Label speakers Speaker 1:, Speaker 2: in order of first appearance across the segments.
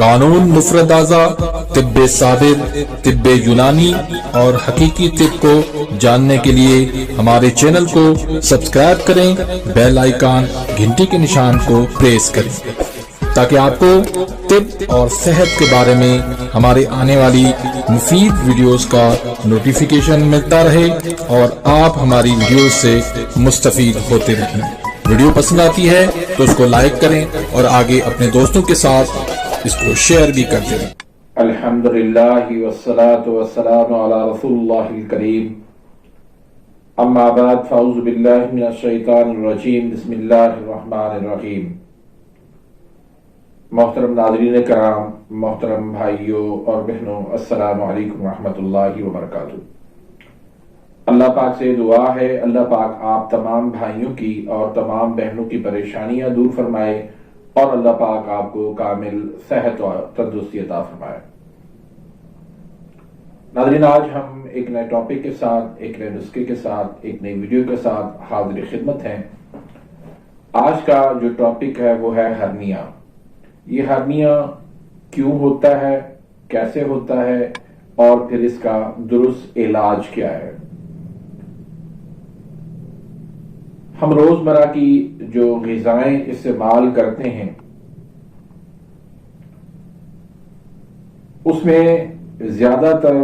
Speaker 1: قانون مفردازہ، طب صابر، طب یونانی اور حقیقی طب کو جاننے کے لیے ہمارے چینل کو سبسکرائب کریں، بیل آئیکن گھنٹی کے نشان کو پریس کریں تاکہ آپ کو طب اور صحت کے بارے میں ہمارے آنے والی مفید ویڈیوز کا نوٹیفیکیشن ملتا رہے اور آپ ہماری ویڈیوز سے مستفید ہوتے رہیں۔ ویڈیو پسند آتی ہے تو اس کو لائک کریں اور آگے اپنے دوستوں کے ساتھ اس کو شیئر بھی کرتے رہیں۔
Speaker 2: الحمدللہ والصلاة والسلام علی رسول اللہ الکریم، اما بعد فاعوذ باللہ من الشیطان الرجیم، بسم اللہ الرحمن الرحیم۔ محترم ناظرین کرام، محترم بھائیوں اور بہنوں، السلام علیکم ورحمۃ اللہ وبرکاتہ۔ اللہ پاک سے دعا ہے اللہ پاک آپ تمام بھائیوں کی اور تمام بہنوں کی پریشانیاں دور فرمائے اور اللہ پاک آپ کو کامل صحت و تندرستی عطا فرمائے۔ ناظرین، آج ہم ایک نئے ٹاپک کے ساتھ، ایک نئے نسخے کے ساتھ، ایک نئی ویڈیو کے ساتھ حاضر خدمت ہیں۔ آج کا جو ٹاپک ہے وہ ہے ہرنیا۔ یہ ہرنیا کیوں ہوتا ہے، کیسے ہوتا ہے اور پھر اس کا درست علاج کیا ہے۔ ہم روزمرہ کی جو غذائیں استعمال کرتے ہیں اس میں زیادہ تر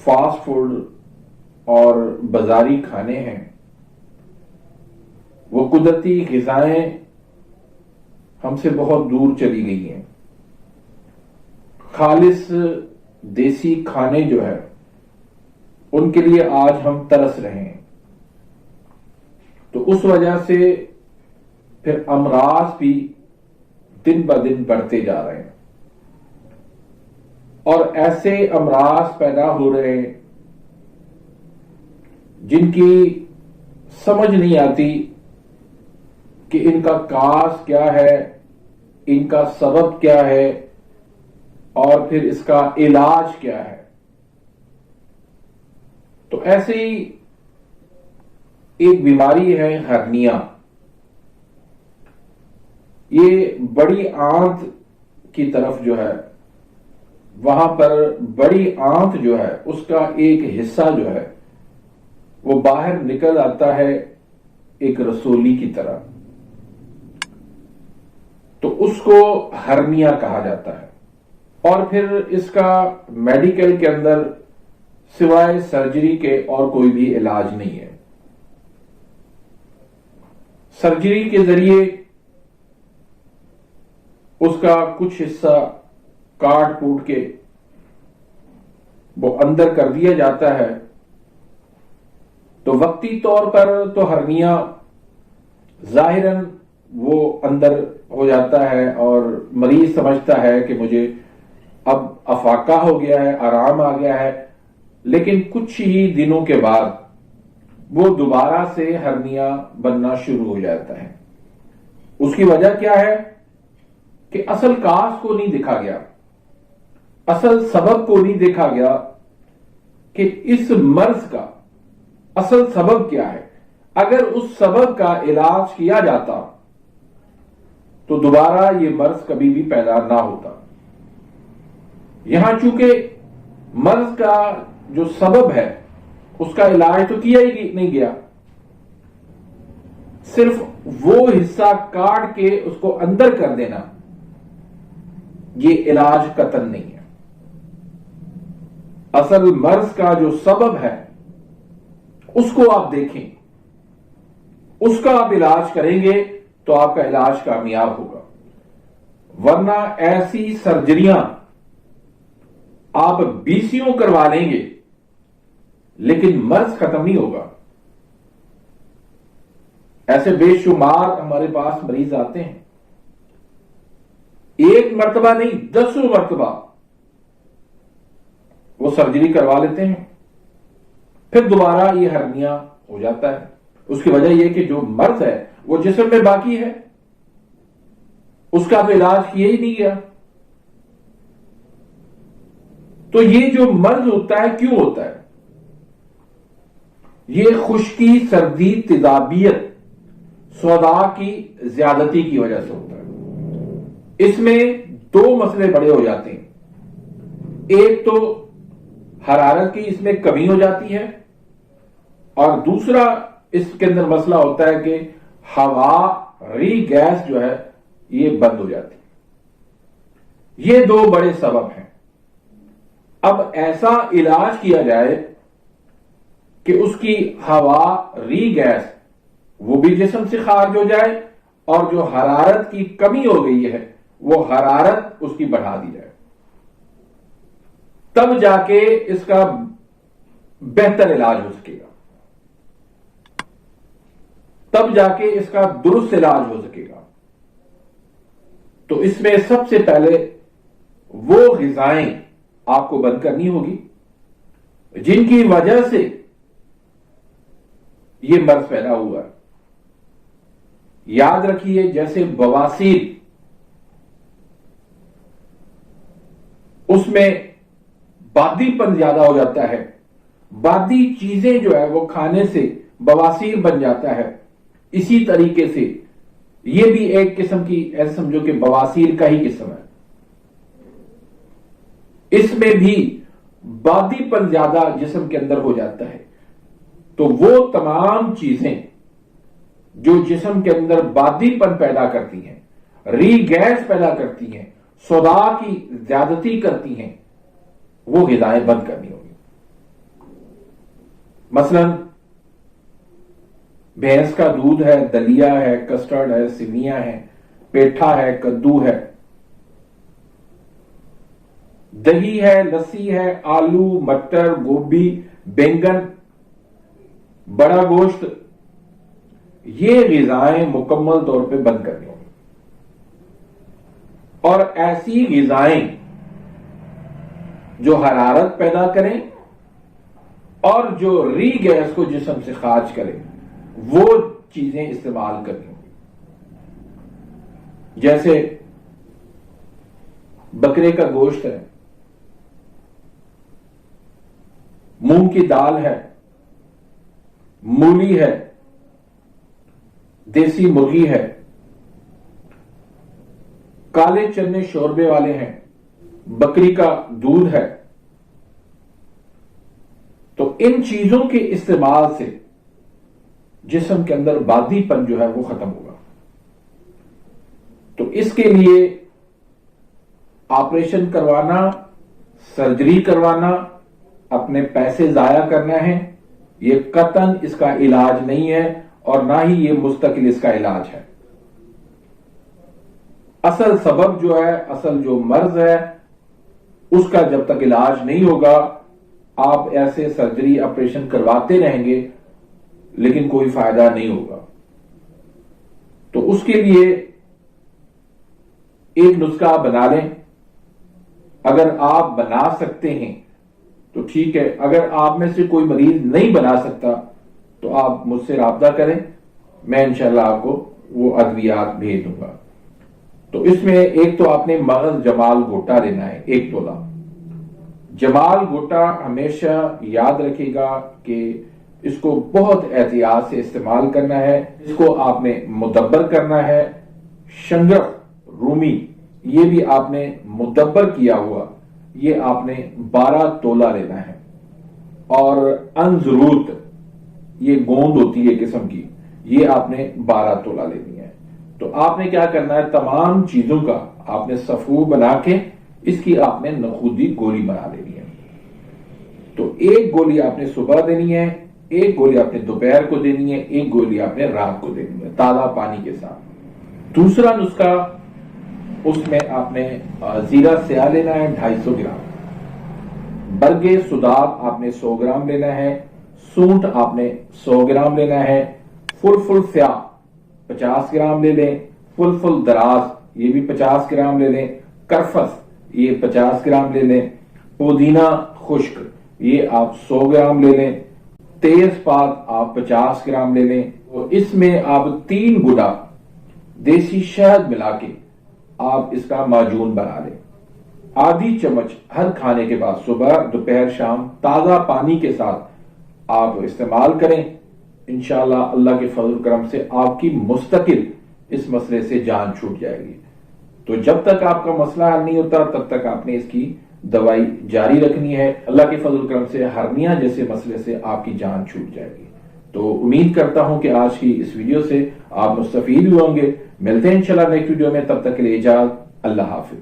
Speaker 2: فاسٹ فوڈ اور بازاری کھانے ہیں۔ وہ قدرتی غذائیں ہم سے بہت دور چلی گئی ہیں۔ خالص دیسی کھانے جو ہے ان کے لیے آج ہم ترس رہے ہیں، تو اس وجہ سے پھر امراض بھی دن بدن بڑھتے جا رہے ہیں اور ایسے امراض پیدا ہو رہے ہیں جن کی سمجھ نہیں آتی کہ ان کا کاز کیا ہے، ان کا سبب کیا ہے اور پھر اس کا علاج کیا ہے۔ تو ایسے ہی ایک بیماری ہے ہرنیا۔ یہ بڑی آنت کی طرف جو ہے، وہاں پر بڑی آنت جو ہے اس کا ایک حصہ جو ہے وہ باہر نکل آتا ہے ایک رسولی کی طرح، تو اس کو ہرنیا کہا جاتا ہے۔ اور پھر اس کا میڈیکل کے اندر سوائے سرجری کے اور کوئی بھی علاج نہیں ہے۔ سرجری کے ذریعے اس کا کچھ حصہ کاٹ کوٹ کے وہ اندر کر دیا جاتا ہے، تو وقتی طور پر تو ہرنیا ظاہراً وہ اندر ہو جاتا ہے اور مریض سمجھتا ہے کہ مجھے اب افاقہ ہو گیا ہے، آرام آ گیا ہے، لیکن کچھ ہی دنوں کے بعد وہ دوبارہ سے ہرنیا بننا شروع ہو جاتا ہے۔ اس کی وجہ کیا ہے کہ اصل کاز کو نہیں دیکھا گیا، اصل سبب کو نہیں دیکھا گیا کہ اس مرض کا اصل سبب کیا ہے۔ اگر اس سبب کا علاج کیا جاتا تو دوبارہ یہ مرض کبھی بھی پیدا نہ ہوتا۔ یہاں چونکہ مرض کا جو سبب ہے اس کا علاج تو کیا ہی نہیں گیا، صرف وہ حصہ کاٹ کے اس کو اندر کر دینا، یہ علاج قطعاً نہیں ہے۔ اصل مرض کا جو سبب ہے اس کو آپ دیکھیں، اس کا آپ علاج کریں گے تو آپ کا علاج کامیاب ہوگا، ورنہ ایسی سرجریاں آپ 20 کروا لیں گے لیکن مرض ختم نہیں ہوگا۔ ایسے بے شمار ہمارے پاس مریض آتے ہیں، ایک مرتبہ نہیں 10 مرتبہ وہ سرجری کروا لیتے ہیں، پھر دوبارہ یہ ہرنیا ہو جاتا ہے۔ اس کی وجہ یہ کہ جو مرض ہے وہ جسم میں باقی ہے، اس کا تو علاج کیا ہی نہیں گیا۔ تو یہ جو مرض ہوتا ہے کیوں ہوتا ہے؟ یہ خشکی، سردی، تیزابیت، سودا کی زیادتی کی وجہ سے ہوتا ہے۔ اس میں دو مسئلے بڑے ہو جاتے ہیں۔ ایک تو حرارت کی اس میں کمی ہو جاتی ہے، اور دوسرا اس کے اندر مسئلہ ہوتا ہے کہ ہوا ری گیس جو ہے یہ بند ہو جاتی ہے۔ یہ دو بڑے سبب ہیں۔ اب ایسا علاج کیا جائے کہ اس کی ہوا ری گیس وہ بھی جسم سے خارج ہو جائے، اور جو حرارت کی کمی ہو گئی ہے وہ حرارت اس کی بڑھا دی جائے، تب جا کے اس کا بہتر علاج ہو سکے گا، تب جا کے اس کا درست علاج ہو سکے گا۔ تو اس میں سب سے پہلے وہ غذائیں آپ کو بند کرنی ہوگی جن کی وجہ سے یہ مرض پیدا ہوا ہے۔ یاد رکھیے، جیسے بواسیر، اس میں بادی پن زیادہ ہو جاتا ہے، بادی چیزیں جو ہے وہ کھانے سے بواسیر بن جاتا ہے۔ اسی طریقے سے یہ بھی ایک قسم کی ایسے سمجھو کہ بواسیر کا ہی قسم ہے، اس میں بھی بادی پن زیادہ جسم کے اندر ہو جاتا ہے۔ تو وہ تمام چیزیں جو جسم کے اندر بادی پن پیدا کرتی ہیں، ری گیس پیدا کرتی ہیں، صداع کی زیادتی کرتی ہیں، وہ غذائیں بند کرنی ہوگی۔ مثلا بھینس کا دودھ ہے، دلیا ہے، کسٹرڈ ہے، سیویاں ہے، پیٹھا ہے، کدو ہے، دہی ہے، لسی ہے، آلو، مٹر، گوبھی، بینگن، بڑا گوشت، یہ غذائیں مکمل طور پہ بند کرنی ہوگی۔ اور ایسی غذائیں جو حرارت پیدا کریں اور جو ری گیس کو جسم سے خارج کریں، وہ چیزیں استعمال کرنی ہوگی۔ جیسے بکرے کا گوشت ہے، مونگ کی دال ہے، مولی ہے، دیسی مرغی ہے، کالے چنے شوربے والے ہیں، بکری کا دودھ ہے۔ تو ان چیزوں کے استعمال سے جسم کے اندر بادی پن جو ہے وہ ختم ہوگا۔ تو اس کے لیے آپریشن کروانا، سرجری کروانا، اپنے پیسے ضائع کرنا ہے، یہ قطعاً اس کا علاج نہیں ہے، اور نہ ہی یہ مستقل اس کا علاج ہے۔ اصل سبب جو ہے، اصل جو مرض ہے، اس کا جب تک علاج نہیں ہوگا، آپ ایسے سرجری آپریشن کرواتے رہیں گے لیکن کوئی فائدہ نہیں ہوگا۔ تو اس کے لیے ایک نسخہ بنا لیں۔ اگر آپ بنا سکتے ہیں تو ٹھیک ہے، اگر آپ میں سے کوئی مریض نہیں بنا سکتا تو آپ مجھ سے رابطہ کریں، میں انشاءاللہ آپ کو وہ ادویات بھیج دوں گا۔ تو اس میں ایک تو آپ نے مغز جمال گوٹا لینا ہے، 1 تولہ۔ جمال گوٹا ہمیشہ یاد رکھے گا کہ اس کو بہت احتیاط سے استعمال کرنا ہے، اس کو آپ نے مدبر کرنا ہے۔ شنگرف رومی، یہ بھی آپ نے مدبر کیا ہوا، یہ آپ نے 12 تولہ لینا ہے۔ اور انزروت، یہ گوند ہوتی ہے قسم کی، یہ آپ نے 12 تولہ لینی ہے۔ تو آپ نے کیا کرنا ہے، تمام چیزوں کا آپ نے صفو بنا کے اس کی آپ نے نخودی گولی بنا لینی ہے۔ تو ایک گولی آپ نے صبح دینی ہے، ایک گولی آپ نے دوپہر کو دینی ہے، ایک گولی آپ نے رات کو دینی ہے، تازہ پانی کے ساتھ۔ دوسرا نسخہ، اس میں آپ نے زیرہ سیاہ لینا ہے 250 گرام، برگے سداب آپ نے 100 گرام لینا ہے، سونٹ آپ نے 100 گرام لینا ہے، فل سیاہ 50 گرام لے لیں، فل دراز یہ بھی 50 گرام لے لیں، کرفس یہ 50 گرام لے لیں، پودینہ خشک یہ آپ 100 گرام لے لیں، تیز پات آپ 50 گرام لے لیں، اور اس میں آپ 3 گنا دیسی شہد ملا کے آپ اس کا معجون بنا لیں۔ آدھی چمچ ہر کھانے کے بعد صبح، دوپہر، شام تازہ پانی کے ساتھ آپ استعمال کریں۔ انشاءاللہ اللہ کے فضل و کرم سے آپ کی مستقل اس مسئلے سے جان چھوٹ جائے گی۔ تو جب تک آپ کا مسئلہ حل نہیں ہوتا تب تک آپ نے اس کی دوائی جاری رکھنی ہے. اللہ کے فضل کرم سے ہرنیا جیسے مسئلے سے آپ کی جان چھوٹ جائے گی. تو امید کرتا ہوں کہ آج کی اس ویڈیو سے آپ مستفید ہوئے ہوں گے. ملتے ہیں انشاءاللہ نیکسٹ ویڈیو میں، تب تک کے لیے اجازت. اللہ حافظ.